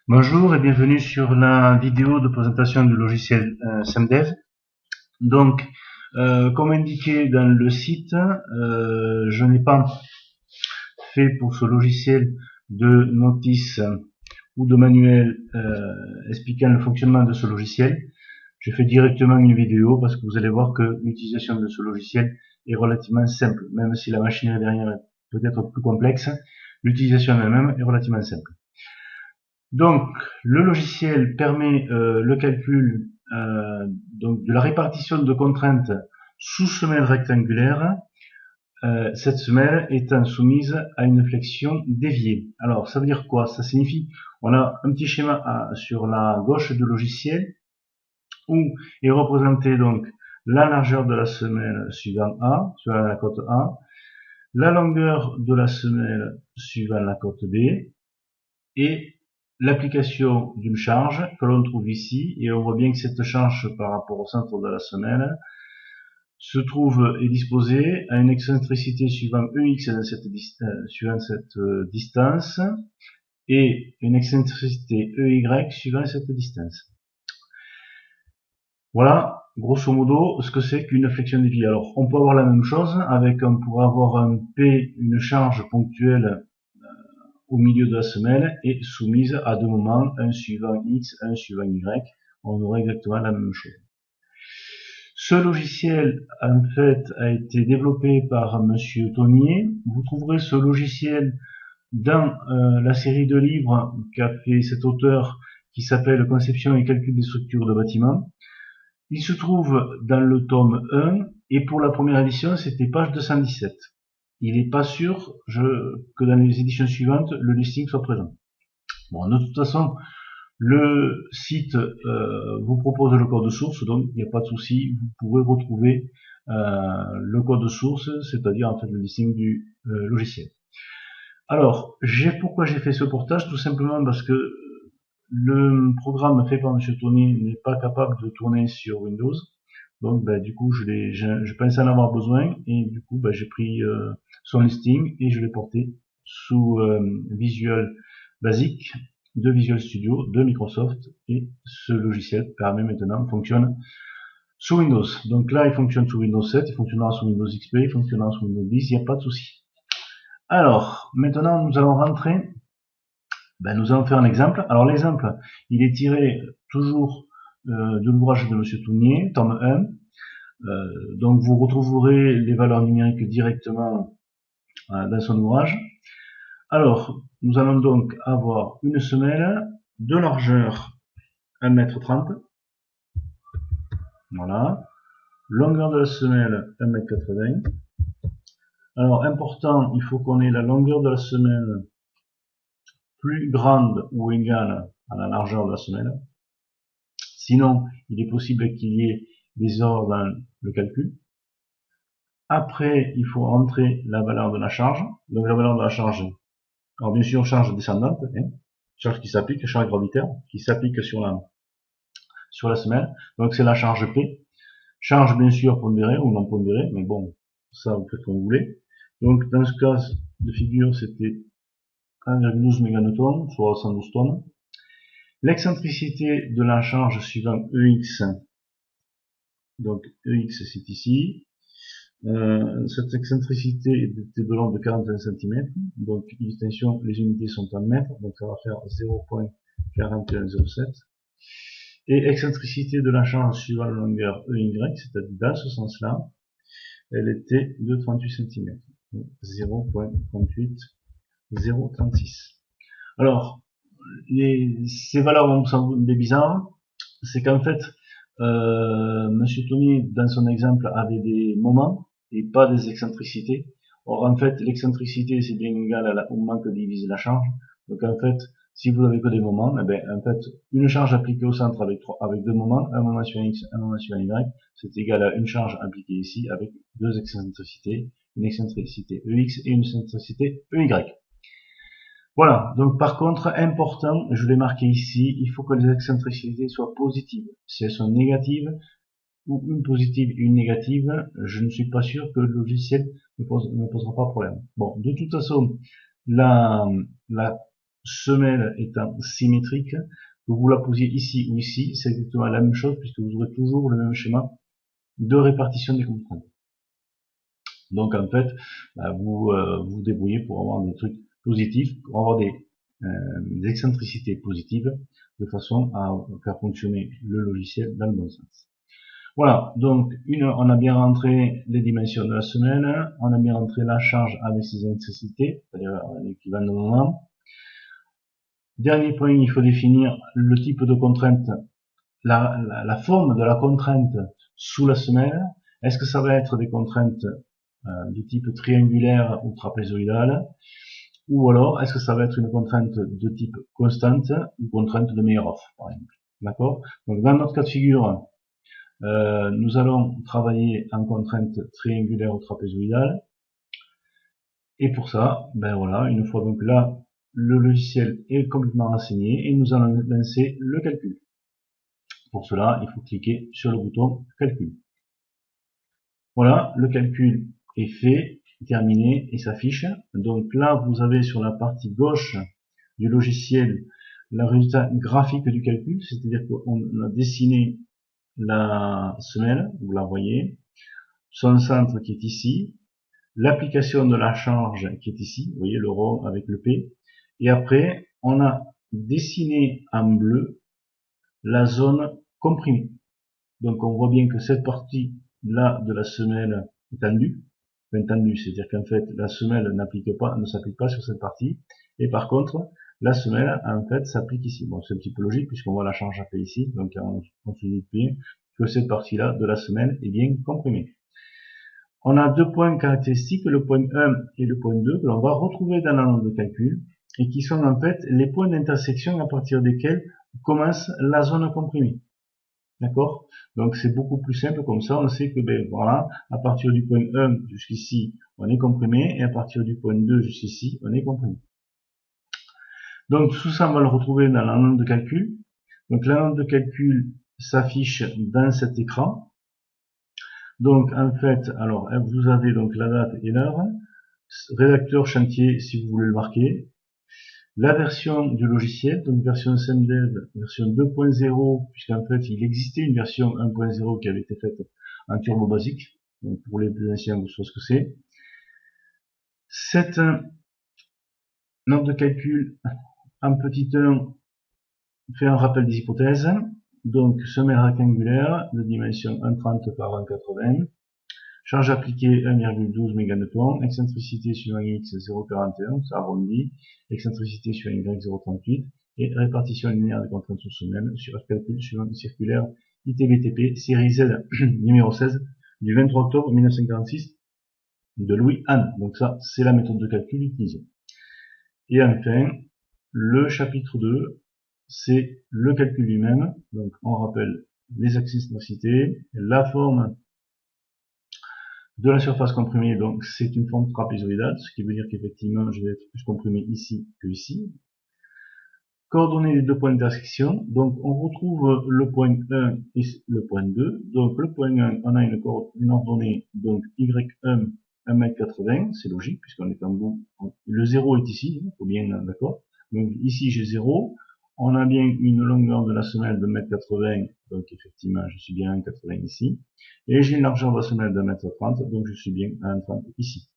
Bonjour et bienvenue sur la vidéo de présentation du logiciel SEMdev. Donc, comme indiqué dans le site, je n'ai pas fait pour ce logiciel de notice ou de manuel expliquant le fonctionnement de ce logiciel. J'ai fait directement une vidéo parce que vous allez voir que l'utilisation de ce logiciel est relativement simple. Même si la machinerie derrière est peut-être plus complexe, l'utilisation elle-même est relativement simple. Donc, le logiciel permet le calcul donc de la répartition de contraintes sous semelle rectangulaire, cette semelle étant soumise à une flexion déviée. Alors, ça veut dire quoi? Ça signifie, on a un petit schéma sur la gauche du logiciel où est représentée donc la largeur de la semelle suivant A, suivant la cote A, la longueur de la semelle suivant la cote B, et l'application d'une charge que l'on trouve ici, et on voit bien que cette charge par rapport au centre de la semelle se trouve est disposée à une excentricité suivant EX suivant cette distance et une excentricité EY suivant cette distance. Voilà, grosso modo, ce que c'est qu'une flexion déviée. Alors, on peut avoir la même chose avec, on pourrait avoir un P, une charge ponctuelle au milieu de la semelle et soumise à deux moments, un suivant X, un suivant Y. On aurait exactement la même chose. Ce logiciel, en fait, a été développé par Monsieur Tonnier. Vous trouverez ce logiciel dans la série de livres qu'a fait cet auteur qui s'appelle Conception et calcul des structures de bâtiments. Il se trouve dans le tome 1 et pour la première édition, c'était page 217. Il n'est pas sûr que dans les éditions suivantes, le listing soit présent. Bon, de toute façon, le site vous propose le code source, donc il n'y a pas de souci, vous pourrez retrouver le code source, c'est-à-dire en fait le listing du logiciel. Alors, pourquoi j'ai fait ce portage? Tout simplement parce que le programme fait par M. Tony n'est pas capable de tourner sur Windows. Donc, du coup, je pensais en avoir besoin et du coup, j'ai pris son listing et je l'ai porté sous Visual Basic de Visual Studio de Microsoft et ce logiciel fonctionne sous Windows. Donc là, il fonctionne sous Windows 7, il fonctionnera sous Windows XP, il fonctionnera sous Windows 10, il n'y a pas de souci. Alors, maintenant, nous allons rentrer. Nous allons faire un exemple. Alors, l'exemple, il est tiré toujours de l'ouvrage de Monsieur Tournier, tome 1. Donc, vous retrouverez les valeurs numériques directement dans son ouvrage. Alors, nous allons donc avoir une semelle de largeur 1,30 m. Voilà. Longueur de la semelle 1,80 m. Alors, important, il faut qu'on ait la longueur de la semelle plus grande ou égale à la largeur de la semelle. Sinon, il est possible qu'il y ait des erreurs dans le calcul. Après, il faut entrer la valeur de la charge. Donc, la valeur de la charge, alors bien sûr, charge descendante, charge qui s'applique, charge gravitaire, qui s'applique sur la semelle. Donc, c'est la charge P. Charge, bien sûr, pondérée ou non pondérée, mais bon, ça, vous faites comme vous voulez. Donc, dans ce cas de figure, c'était 1,12 méganewtons, soit 112 tonnes. L'excentricité de la charge suivant EX, donc EX c'est ici, cette excentricité était de l'ordre de 41 cm, donc l'extension, les unités sont en mètres, donc ça va faire 0.4107. Et excentricité de la charge suivant la longueur EY, c'est-à-dire dans ce sens-là, elle était de 38 cm, 0.38036. Alors, ces valeurs vont vous sembler bizarres, c'est qu'en fait, Monsieur Tony, dans son exemple, avait des moments et pas des excentricités. Or, en fait, l'excentricité, c'est bien égal au moment que divise la charge. Donc, en fait, si vous avez que des moments, en fait, une charge appliquée au centre avec deux moments, un moment sur X, un moment sur Y, c'est égal à une charge appliquée ici avec deux excentricités, une excentricité EX et une excentricité EY. Voilà, donc par contre, important, je l'ai marqué ici, il faut que les excentricités soient positives. Si elles sont négatives, ou une positive et une négative, je ne suis pas sûr que le logiciel ne posera pas problème. Bon, de toute façon, la semelle étant symétrique, que vous la posiez ici ou ici, c'est exactement la même chose puisque vous aurez toujours le même schéma de répartition des contraintes. Donc en fait, vous vous débrouillez pour avoir des trucs positifs, pour avoir des excentricités positives, de façon à faire fonctionner le logiciel dans le bon sens. Voilà, donc on a bien rentré les dimensions de la semaine, on a bien rentré la charge avec ses excentricités, c'est-à-dire l'équivalent de moment. Dernier point, il faut définir le type de contrainte, la forme de la contrainte sous la semelle. Est-ce que ça va être des contraintes de type triangulaire ou trapézoïdal, ou alors est-ce que ça va être une contrainte de type constante ou contrainte de Meyerhof, par exemple. D'accord? Donc dans notre cas de figure, nous allons travailler en contrainte triangulaire ou trapézoïdale, et pour ça, ben voilà, une fois donc là, le logiciel est complètement renseigné et nous allons lancer le calcul. Pour cela, il faut cliquer sur le bouton calcul. Voilà, le calcul est fait, terminé et s'affiche. Donc là, vous avez sur la partie gauche du logiciel le résultat graphique du calcul, c'est-à-dire qu'on a dessiné la semelle, vous la voyez, son centre qui est ici, l'application de la charge qui est ici, vous voyez le rho avec le P, et après, on a dessiné en bleu la zone comprimée. Donc on voit bien que cette partie là de la semelle est tendue, c'est-à-dire qu'en fait la semelle ne s'applique pas sur cette partie, et par contre la semelle en fait s'applique ici. Bon, c'est un petit peu logique puisqu'on voit la charge AP ici, donc on se dit bien que cette partie-là de la semelle est bien comprimée. On a deux points caractéristiques, le point 1 et le point 2, que l'on va retrouver dans la note de calcul, et qui sont en fait les points d'intersection à partir desquels commence la zone comprimée. D'accord? Donc c'est beaucoup plus simple comme ça, on sait que ben voilà, à partir du point 1 jusqu'ici, on est comprimé, et à partir du point 2 jusqu'ici, on est comprimé. Donc tout ça, on va le retrouver dans la note de calcul. Donc la note de calcul s'affiche dans cet écran. Donc en fait, alors vous avez donc la date et l'heure, rédacteur chantier si vous voulez le marquer, la version du logiciel, donc version SEMDev, version 2.0, puisqu'en fait il existait une version 1.0 qui avait été faite en turbo basique, donc pour les plus anciens vous savez ce que c'est. Cette note de calcul en petit 1 fait un rappel des hypothèses, donc semelle rectangulaire de dimension 1,30 par 1,80, charge appliquée 1,12 méganewtons, excentricité sur un X 0,41, ça arrondit, excentricité sur un Y 0,38, et répartition linéaire des contraintes sous semelle sur calcul sur une circulaire ITBTP, série Z numéro 16, du 23 octobre 1946, de Louis Hahn. Donc ça, c'est la méthode de calcul utilisée. Et enfin, le chapitre 2, c'est le calcul lui-même. Donc on rappelle les excentricités, la forme de la surface comprimée, donc c'est une forme trapézoïdale, ce qui veut dire qu'effectivement je vais être plus comprimé ici que ici. Coordonnées des deux points d'intersection, donc on retrouve le point 1 et le point 2. Donc le point 1, on a une ordonnée, donc y1, 1,80 m, c'est logique puisqu'on est en bout. Le 0 est ici, il faut bien, d'accord. Donc ici j'ai 0. On a bien une longueur de la semelle de 1,80 m, donc effectivement je suis bien à 1,80 ici. Et j'ai une largeur de la semelle de 1,30 m, donc je suis bien à 1,30 ici.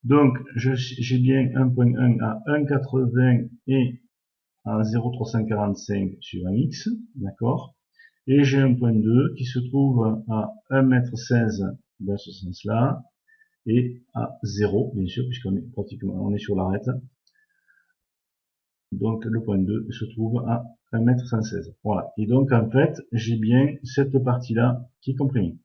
Donc j'ai bien un point 1 à 1,80 et à 0,345 sur un X, d'accord. Et j'ai un point 2 qui se trouve à 1,16 m dans ce sens-là, et à 0, bien sûr, puisqu'on est pratiquement, on est sur l'arête. Donc le point 2 se trouve à 1,116 m. Voilà. Et donc en fait, j'ai bien cette partie-là qui est comprimée.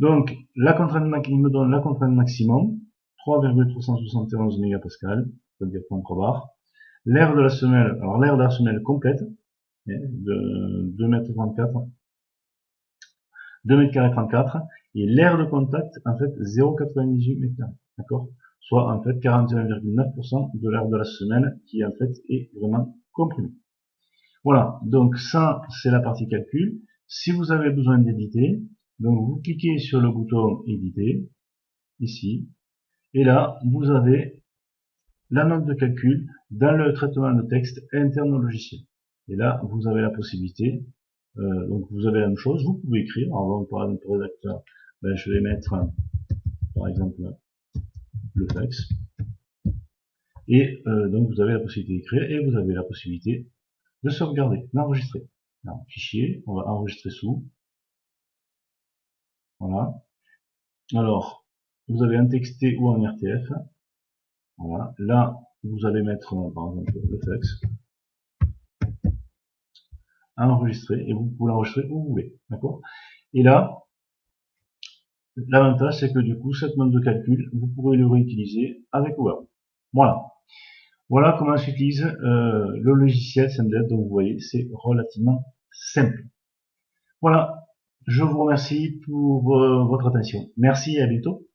Donc la contrainte il me donne la contrainte maximum, 3,371 mégapascal, c'est-à-dire contre bar. L'aire de la semelle, alors l'aire de la semelle complète, de 2,34 m, 2,34 m, et l'aire de contact, en fait, 0,98 m², d'accord? Soit, en fait, 41,9% de l'aire de la semelle qui, en fait, est vraiment comprimée. Voilà. Donc, ça, c'est la partie calcul. Si vous avez besoin d'éditer, donc, vous cliquez sur le bouton éditer, ici, et là, vous avez la note de calcul dans le traitement de texte interne au logiciel. Et là, vous avez la possibilité, donc vous avez la même chose, vous pouvez écrire, alors par exemple, rédacteur, je vais mettre, par exemple, le fax, et donc vous avez la possibilité d'écrire, et vous avez la possibilité de sauvegarder, d'enregistrer. Fichier, on va enregistrer sous, voilà. Alors, vous avez un texté ou un RTF, voilà. Là, vous allez mettre, par exemple, le fax, enregistrer, et vous pouvez l'enregistrer où vous voulez, d'accord? Et là, l'avantage, c'est que du coup, cette note de calcul, vous pourrez le réutiliser avec Word. Voilà. Voilà comment s'utilise le logiciel Sended. Donc, vous voyez, c'est relativement simple. Voilà. Je vous remercie pour votre attention. Merci et à bientôt.